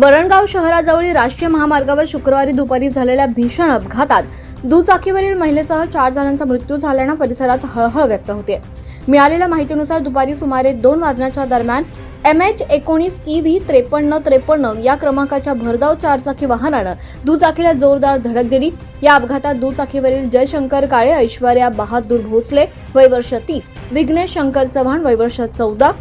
वरणगाव शहराजवळील राष्ट्रीय महामार्गावर शुक्रवारी दुपारी झालेल्या भीषण अपघातात दुचाकीवरील महिलेसह 4 जणांचा मृत्यू झाल्यानं परिसरात हळहळ व्यक्त होते। मिळालेल्या माहितीनुसार दुपारी सुमारे 2 वाजण्याच्या दरम्यान MH19 EV 5353 या क्रमांकाच्या भरधाव 4चाकी वाहनानं दुचाकीला जोरदार धडक दिली। या अपघातात दुचाकीवरील जयशंकर काळे, ऐश्वर्या बहादूर भोसले वय वर्ष 30, विघ्नेश शंकर चव्हाण वय वर्ष 14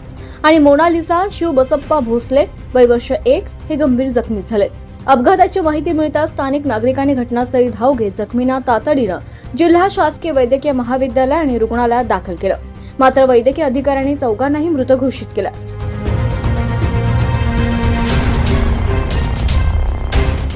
आणि मोनालिसा शिवबसप्पा भोसले वय वर्ष 1 हे गंभीर जखमी झाले। अपघाताची माहिती मिळताच स्थानिक नागरिकांनी घटनास्थळी धाव घेत जखमींना तातडीनं जिल्हा शासकीय वैद्यकीय महाविद्यालय आणि रुग्णालयात दाखल केलं। मात्र वैद्यकीय अधिकाऱ्यांनी चौघांनाही मृत घोषित केलं।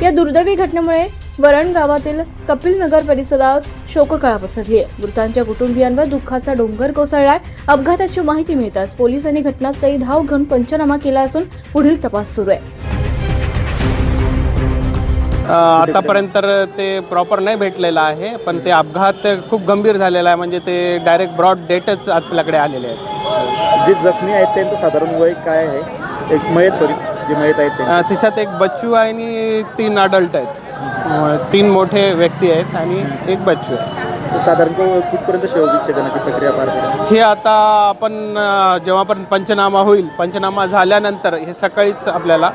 या दुर्दैवी घटनेमुळे वरण गावातील कपिलनगर परिसरात शोककळा पसरली आहे। मृतांच्या कुटुंबियांवर दुःखाचा डोंगर कोसळलाय। अपघाताची माहिती मिळताच पोलिसांनी घटनास्थळी धाव घेऊन पंचनामा केला असून पुढील तपास सुरू आहे। आतापर्यंत ते प्रॉपर नाही भेटलेलं आहे, पण ते अपघात खूप गंभीर झालेला आहे। म्हणजे ते डायरेक्ट ब्रॉड डेटच आपल्याकडे आलेले आहेत। जे जखमी आहेत त्यांचं साधारण वय काय आहे? एक मयत जे मयत आहेत तिच्यात एक बच्चू आहे आणि 3 अडल्ट आहेत। 3 मोठे व्यक्ती आहेत आणि एक बच्चू आहे। साधारण कुठपर्यंत शवविच्छेदनाची प्रक्रिया पार पडेल? हे आता आपण जेव्हापर्यंत पंचनामा होईल, पंचनामा झाल्यानंतर हे सकाळीच आपल्याला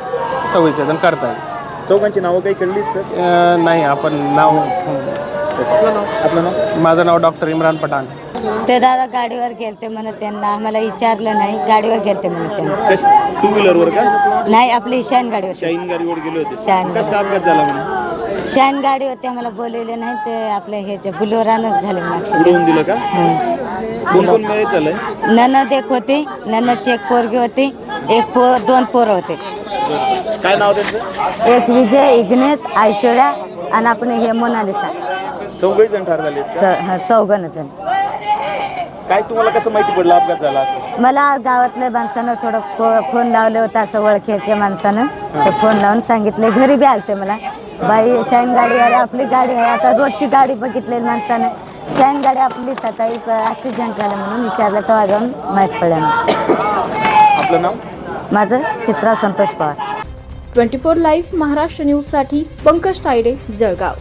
शवविच्छेदन करता येईल। चौघांची नावं काही कळलीच सर? नाही, आपण नाव आपलं नाव? माझं नाव डॉक्टर इम्रान पठाण। ते दादा गाडीवर गेलते म्हणत, त्यांना आम्हाला विचारलं नाही, गाडीवर गेलते म्हणत त्यांना। 2 व्हीलरवर का? नाही, आपली शाईन गाडीवर। शाईन गाडीवर गेले होते? शाईन कसं अपघात झाला म्हणे? शाईन गाडी होती, आम्हाला बोलवले नाही, ते आपल्या ह्याच्या बुलोरानच झाले मागशी। उडवून दिलं का? कोण कोण मयत झालंय? ननद एक होती, ननदची एक पोरगी होती, 2 पोरं होते। काय नाव त्यांचं? एक विजय, इग्नेश, ऐश्वर्या आणि आपण हे मोनालिसा। 4 जण ठार झाले का? 4 जण। काय तुम्हाला कसं माहिती पडलं अपघात झाला असं? मला गावातल्या माणसानं थोडं फोन लावलं होतं, असं ओळखीच्या माणसानं तर फोन लावून सांगितले। घरी बी आलते मला, बाई शाईन गाडी आहे, आपली गाडी आहे। आता रोजची गाडी बघितलेली माणसानं, शाईन गाडी आपली सकाळी ॲक्सिडेंट झाला म्हणून विचारलं, तेव्हा जाऊन माहीत पडलं। आपलं नाव? माझं चित्रा संतोष पवार। 24 लाईव्ह महाराष्ट्र न्यूजसाठी पंकज तायडे, जळगाव।